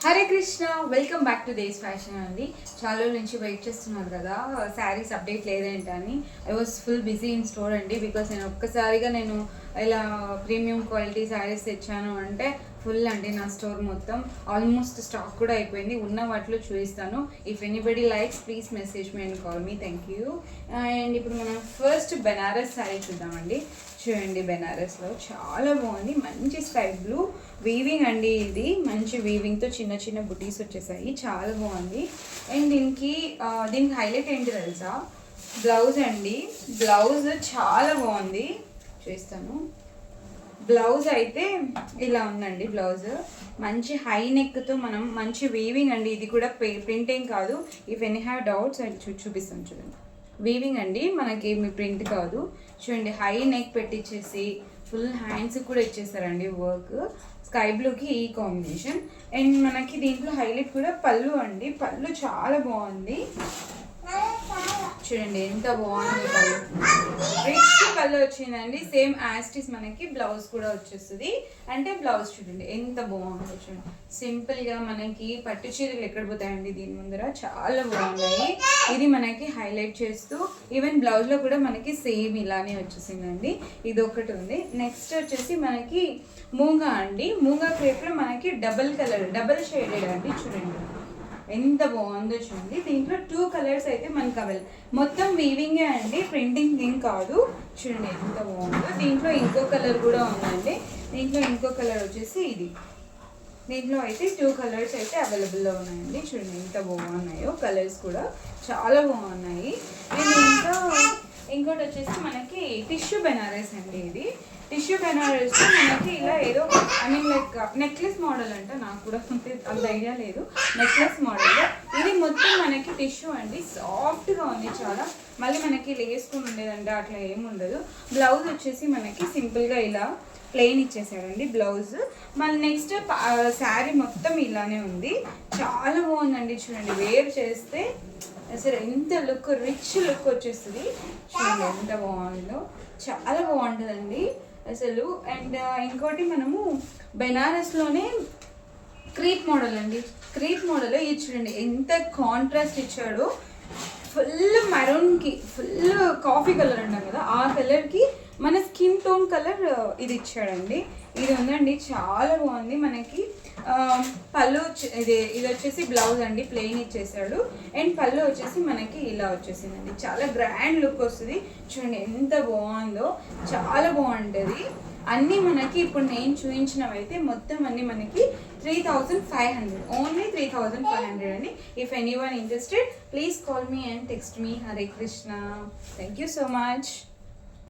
Hare Krishna, welcome back to దేస్ fashion అండి. చాలా రోజుల నుంచి వెయిట్ చేస్తున్నారు కదా శారీస్ అప్డేట్ లేదేంటని. I was full busy in store అండి. బికాస్ నేను ఒక్కసారిగా ఇలా ప్రీమియం క్వాలిటీ శారీస్ తెచ్చాను అంటే ఫుల్ అండి నా స్టోర్ మొత్తం. ఆల్మోస్ట్ స్టాక్ కూడా అయిపోయింది. ఉన్న వాటిలో చూపిస్తాను. If anybody likes please message me and call me. Thank you. And ఇప్పుడు మనం ఫస్ట్ బెనారస్ శారీ చూద్దామండి. చూడండి, బెనారస్లో చాలా బాగుంది. మంచి స్కై బ్లూ వీవింగ్ అండి. ఇది మంచి వీవింగ్తో చిన్న చిన్న బుటీస్ వచ్చేసాయి. చాలా బాగుంది. అండ్ దీనికి హైలైట్ ఏంటి తెలుసా? బ్లౌజ్ అండి. బ్లౌజ్ చాలా బాగుంది, చూస్తాను. బ్లౌజ్ అయితే ఇలా ఉందండి. బ్లౌజ్ మంచి హై నెక్తో మనం మంచి వీవింగ్ అండి. ఇది కూడా ప్రింటింగ్ కాదు. ఇఫ్ ఎనీ హ్యావ్ డౌట్స్ అది చూపిస్తాను. చూడండి, వీవింగ్ అండి, మనకి మీ ప్రింట్ కాదు. చూడండి, హై నెక్ పెట్టించేసి ఫుల్ హ్యాండ్స్ కూడా ఇచ్చేస్తారండి వర్క్. స్కై బ్లూకి ఈ కాంబినేషన్. అండ్ మనకి దీంట్లో హైలైట్ కూడా పళ్ళు అండి. పళ్ళు చాలా బాగుంది. చూడండి ఎంత బాగుంది పళ్ళు. రిచ్ పళ్ళు వచ్చిందండి. సేమ్ యాస్టిస్ మనకి బ్లౌజ్ కూడా వచ్చేస్తుంది. అంటే బ్లౌజ్ చూడండి ఎంత బాగుందో. చూడండి, సింపుల్గా మనకి పట్టు చీరలు ఎక్కడ పోతాయండి దీని ముందర. చాలా బాగున్నాయి. ఇది మనకి హైలైట్ చేస్తూ ఈవెన్ బ్లౌజ్లో కూడా మనకి సేమ్ ఇలానే వచ్చేసిందండి. ఇది ఒకటి ఉంది. నెక్స్ట్ వచ్చేసి మనకి మూంగా అండి. మూంగా క్రేప్లో మనకి డబల్ కలర్, డబల్ షేడెడ్ అండి. చూడండి ఎంత బాగుందో. చూడండి, దీంట్లో 2 కలర్స్ అయితే మనకు అవైలబుల్. మొత్తం వీవింగే అండి, ప్రింటింగ్ ఏం కాదు. చూడండి ఎంత బాగుందో. దీంట్లో ఇంకో కలర్ కూడా ఉందండి. దీంట్లో ఇంకో కలర్ వచ్చేసి ఇది. దీంట్లో అయితే 2 కలర్స్ అయితే అవైలబుల్లో ఉన్నాయండి. చూడండి ఎంత బాగున్నాయో. కలర్స్ కూడా చాలా బాగున్నాయి. అండ్ ఇంకా ఇంకోటి వచ్చేసి మనకి టిష్యూ బెనారస్ అండి. ఇది టిష్యూ బెనారస్ మనకి ఇలా ఏదో లైక్ నెక్లెస్ మోడల్ అంట. నాకు కూడా అంత ఐడియా లేదు. నెక్లెస్ మోడల్ ఇది మొత్తం మనకి టిష్యూ అండి. సాఫ్ట్గా ఉంది చాలా. మళ్ళీ మనకి వేసుకుని ఉండేదంటే అట్లా ఏమి ఉండదు. బ్లౌజ్ వచ్చేసి మనకి సింపుల్గా ఇలా ప్లెయిన్ ఇచ్చేసాడండి బ్లౌజ్. మళ్ళీ నెక్స్ట్ శారీ మొత్తం ఇలానే ఉంది. చాలా బాగుందండి. చూడండి, వేర్ చేస్తే అసలు ఎంత లుక్, రిచ్ లుక్ వచ్చేస్తుంది. చూడండి ఎంత బాగుందో. చాలా బాగుంటుందండి అసలు. అండ్ ఇంకోటి మనము బెనారస్లోనే క్రీప్ మోడల్ అండి. క్రీప్ మోడల్ ఇది చూడండి ఎంత కాంట్రాస్ట్ ఇచ్చాడో. ఫుల్ మెరూన్కి ఫుల్ కాఫీ కలర్ అంటాం కదా, ఆ కలర్కి మన స్కిన్ టోన్ కలర్ ఇది ఇచ్చాడండి. ఇది ఉందండి, చాలా బాగుంది. మనకి పళ్ళు ఇది వచ్చేసి బ్లౌజ్ అండి, ప్లెయిన్ ఇచ్చేసాడు. అండ్ పళ్ళు వచ్చేసి మనకి ఇలా వచ్చేసిందండి. చాలా గ్రాండ్ లుక్ వస్తుంది. చూడండి ఎంత బాగుందో, చాలా బాగుంటుంది. అన్నీ మనకి ఇప్పుడు నేను చూపించినవి అయితే మొత్తం అన్నీ మనకి 3500, ఓన్లీ 3500 అండి. If any one interested please call me and text me. Hare Krishna. Thank you so much.